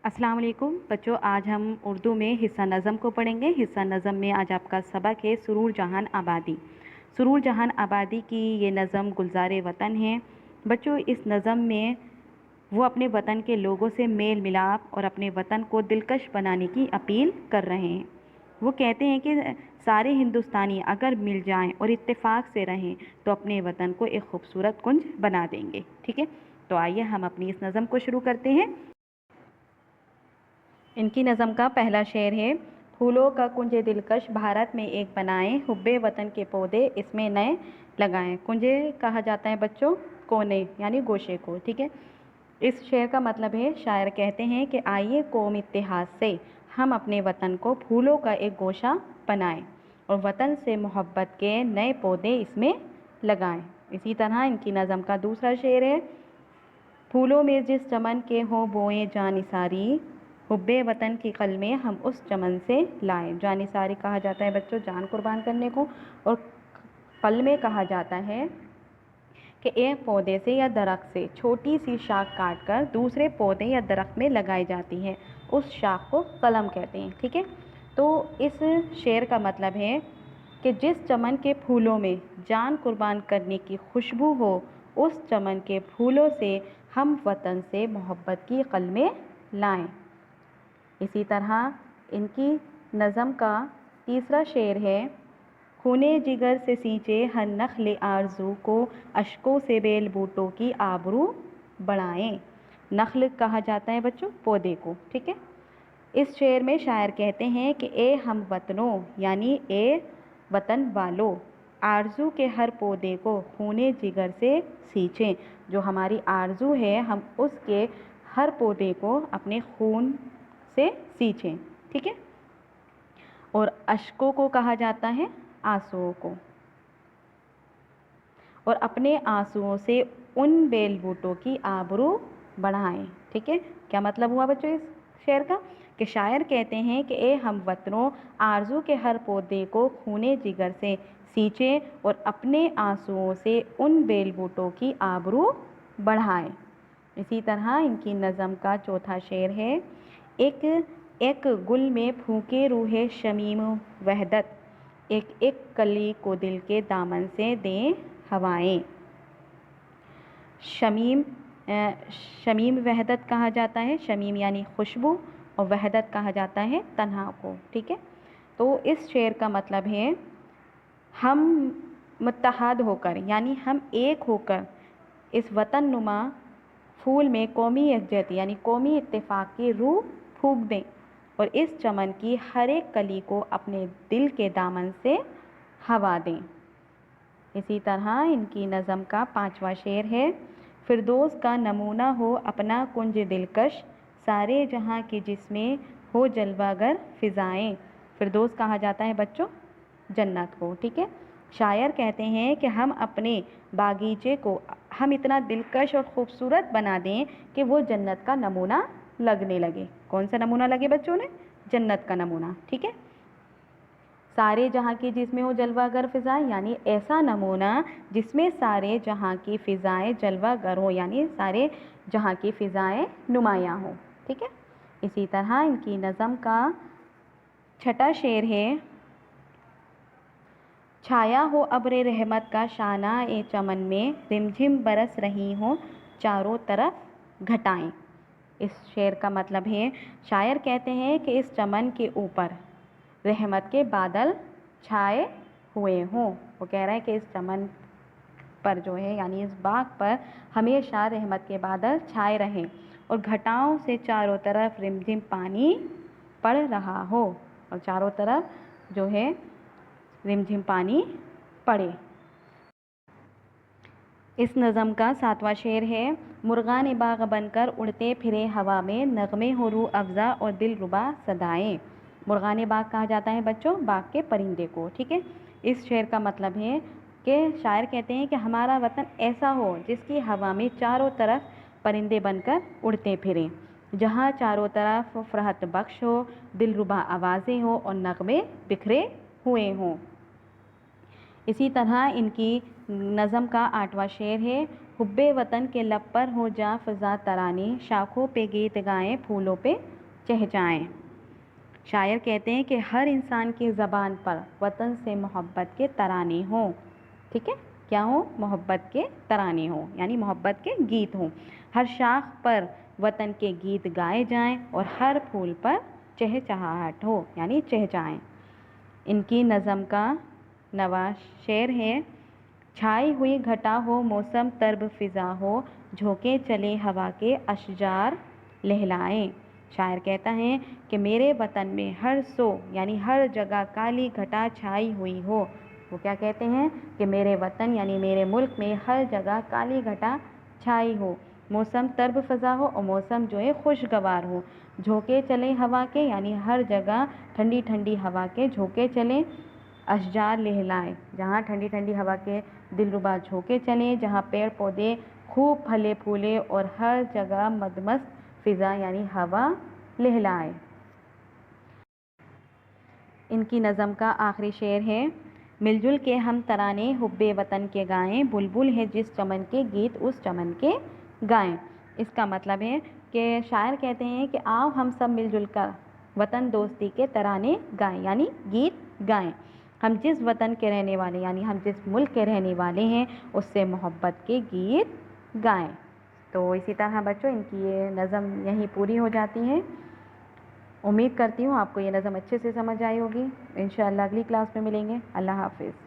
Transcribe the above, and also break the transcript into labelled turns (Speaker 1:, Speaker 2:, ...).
Speaker 1: अस्सलाम वालेकुम बच्चों, आज हम उर्दू में हिस्सा नज़म को पढ़ेंगे। हिस्सा नज़म में आज आपका सबक है सुरूर जहान आबादी। सुरूर जहान आबादी की ये नज़म गुलज़ार वतन है। बच्चों, इस नज़म में वो अपने वतन के लोगों से मेल मिलाप और अपने वतन को दिलकश बनाने की अपील कर रहे हैं। वो कहते हैं कि सारे हिंदुस्तानी अगर मिल जाएं और इत्तेफाक से रहें तो अपने वतन को एक खूबसूरत कुंज बना देंगे। ठीक है, तो आइए हम अपनी इस नज़म को शुरू करते हैं। इनकी नज़म का पहला शेर है। फूलों का कुंज दिलकश भारत में एक बनाएं, हुब्बे वतन के पौधे इसमें नए लगाएं। कुंजे कहा जाता है बच्चों कोने यानी गोशे को। ठीक है, इस शेर का मतलब है, शायर कहते हैं कि आइए कौम इत्तेहाद से हम अपने वतन को फूलों का एक गोशा बनाएं और वतन से मोहब्बत के नए पौधे इसमें लगाएं। इसी तरह इनकी नज़म का दूसरा शेर है। फूलों में जिस चमन के हों बोएं जानिसारी, हुब्बे वतन की कलमें हम उस चमन से लाएं। जानिसारी कहा जाता है बच्चों जान कुर्बान करने को, और कलमें कहा जाता है कि एक पौधे से या दरख्त से छोटी सी शाख काटकर दूसरे पौधे या दरख्त में लगाई जाती है, उस शाख को कलम कहते हैं। ठीक है, तो इस शेर का मतलब है कि जिस चमन के फूलों में जान कुर्बान करने की खुशबू हो, उस चमन के फूलों से हम वतन से मोहब्बत की कलमें लाएं। इसी तरह इनकी नज़म का तीसरा शेर है। खूने जिगर से सींचे हर नख्ल आरज़ू को, अश्कों से बेल बूटों की आबरू बढ़ाएं। नख्ल कहा जाता है बच्चों पौधे को। ठीक है, इस शेर में शायर कहते हैं कि ए हम वतनों यानी ए वतन वालों, आरज़ू के हर पौधे को खूने जिगर से सींचें। जो हमारी आरज़ू है हम उसके हर पौधे को अपने खून से सींचें। ठीक है, और अश्कों को कहा जाता है आंसुओं को, और अपने आंसुओं से उन बेल बूटों की आबरू बढ़ाएं। ठीक है, क्या मतलब हुआ बच्चों इस शेर का कि शायर कहते हैं कि ए हम वतनों, आरज़ू के हर पौधे को खूने जिगर से सींचें और अपने आंसुओं से उन बेल बूटों की आबरू बढ़ाएं। इसी तरह इनकी नज़म का चौथा शेर है। एक एक गुल में फूंके रूहे शमीम वहदत, एक एक कली को दिल के दामन से दें हवाएं। शमीम शमीम वहदत कहा जाता है, शमीम यानी खुशबू, और वहदत कहा जाता है तन्हा को। ठीक है, तो इस शेर का मतलब है हम मुत्तहद होकर यानी हम एक होकर इस वतन नुमा फूल में कौमी यकजहती यानी कौमी इत्तेफाक की रूह फूंक दें और इस चमन की हर एक कली को अपने दिल के दामन से हवा दें। इसी तरह इनकी नज़म का पांचवा शेर है। फिरदौस का नमूना हो अपना कुंज दिलकश, सारे जहां की जिसमें हो जलवागर फ़िज़ाएं। फिरदौस कहा जाता है बच्चों जन्नत को। ठीक है, शायर कहते हैं कि हम अपने बागीचे को हम इतना दिलकश और ख़ूबसूरत बना दें कि वो जन्नत का नमूना लगने लगे। कौन सा नमूना लगे बच्चों ने? जन्नत का नमूना। ठीक है, सारे जहाँ की जिसमें हो जलवागर फ़िज़ाएं यानी ऐसा नमूना जिसमें सारे जहाँ की फ़िज़ाएं जलवागर हो यानी सारे जहाँ की फ़िज़ाएं नुमायाँ हो। ठीक है, इसी तरह इनकी नज़म का छठा शेर है। छाया हो अब्र रहमत का शाना ए चमन में, रिमझिम बरस रही हो चारों तरफ घटाएं। इस शेर का मतलब है, शायर कहते हैं कि इस चमन के ऊपर रहमत के बादल छाए हुए हों। वो कह रहा है कि इस चमन पर जो है यानी इस बाग पर हमेशा रहमत के बादल छाए रहें और घटाओं से चारों तरफ रिमझिम पानी पड़ रहा हो, और चारों तरफ जो है रिमझिम पानी पड़े। इस नज़म का सातवां शेर है। मुर्गान बाग बनकर उड़ते फिरे हवा में, नगमे हो रूह अफ़ज़ा और दिल रुबा सदाएं। मुर्गान बाग कहा जाता है बच्चों बाग के परिंदे को। ठीक है, इस शेर का मतलब है कि शायर कहते हैं कि हमारा वतन ऐसा हो जिसकी हवा में चारों तरफ परिंदे बनकर उड़ते फिरें, जहाँ चारों तरफ फ़रहत बख्श हो, दिल रुबा आवाज़ें हो और नगमे बिखरे हुए हों। इसी तरह इनकी नज़म का आठवां शेर है। हुब्बे वतन के लब पर हो जा फ़िज़ा तरानी, शाखों पे गीत गाएं फूलों पे چہچائیں۔ شاعر کہتے ہیں کہ ہر انسان کی زبان پر وطن سے محبت کے ترانے ہوں، ٹھیک ہے، کیا ہوں؟ محبت کے ترانے ہوں، یعنی محبت کے گیت ہوں۔ ہر شاخ پر وطن کے گیت گائے جائیں اور ہر پھول پر چہچہاہٹ ہو، یعنی چہچائیں۔ ان کی نظم کا نواں شعر ہے، چھائی ہوئی گھٹا ہو موسم ترب فضا ہو، جھونکے چلے ہوا کے اشجار لہلائیں۔ شاعر کہتا ہے کہ میرے وطن میں ہر سو یعنی ہر جگہ کالی گھٹا چھائی ہوئی ہو۔ وہ کیا کہتے ہیں کہ میرے وطن یعنی میرے ملک میں ہر جگہ کالی گھٹا چھائی ہو، موسم ترب فضا ہو اور موسم جو ہے خوشگوار ہو، جھونکے چلے ہوا کے یعنی ہر جگہ ٹھنڈی ٹھنڈی ہوا کے جھونکے چلیں، اشجار لہلائیں، جہاں ٹھنڈی ٹھنڈی ہوا کے دلربا جھونکے چلیں، جہاں پیڑ پودے خوب پھلے پھولے اور ہر جگہ مدمست فضا یعنی ہوا لہلائے۔ ان کی نظم کا آخری شعر ہے، مل جل کے ہم ترانے حب وطن کے گائیں، بلبل ہے جس چمن کے گیت اس چمن کے گائیں۔ اس کا مطلب ہے کہ شاعر کہتے ہیں کہ آؤ ہم سب مل جل کر وطن دوستی کے ترانے گائیں، یعنی گیت گائیں۔ ہم جس وطن کے رہنے والے یعنی ہم جس ملک کے رہنے والے ہیں اس سے محبت کے گیت گائیں۔ تو اسی طرح بچوں ان کی یہ نظم یہیں پوری ہو جاتی ہے۔ امید کرتی ہوں آپ کو یہ نظم اچھے سے سمجھ آئی ہوگی۔ انشاءاللہ اگلی کلاس میں ملیں گے۔ اللہ حافظ۔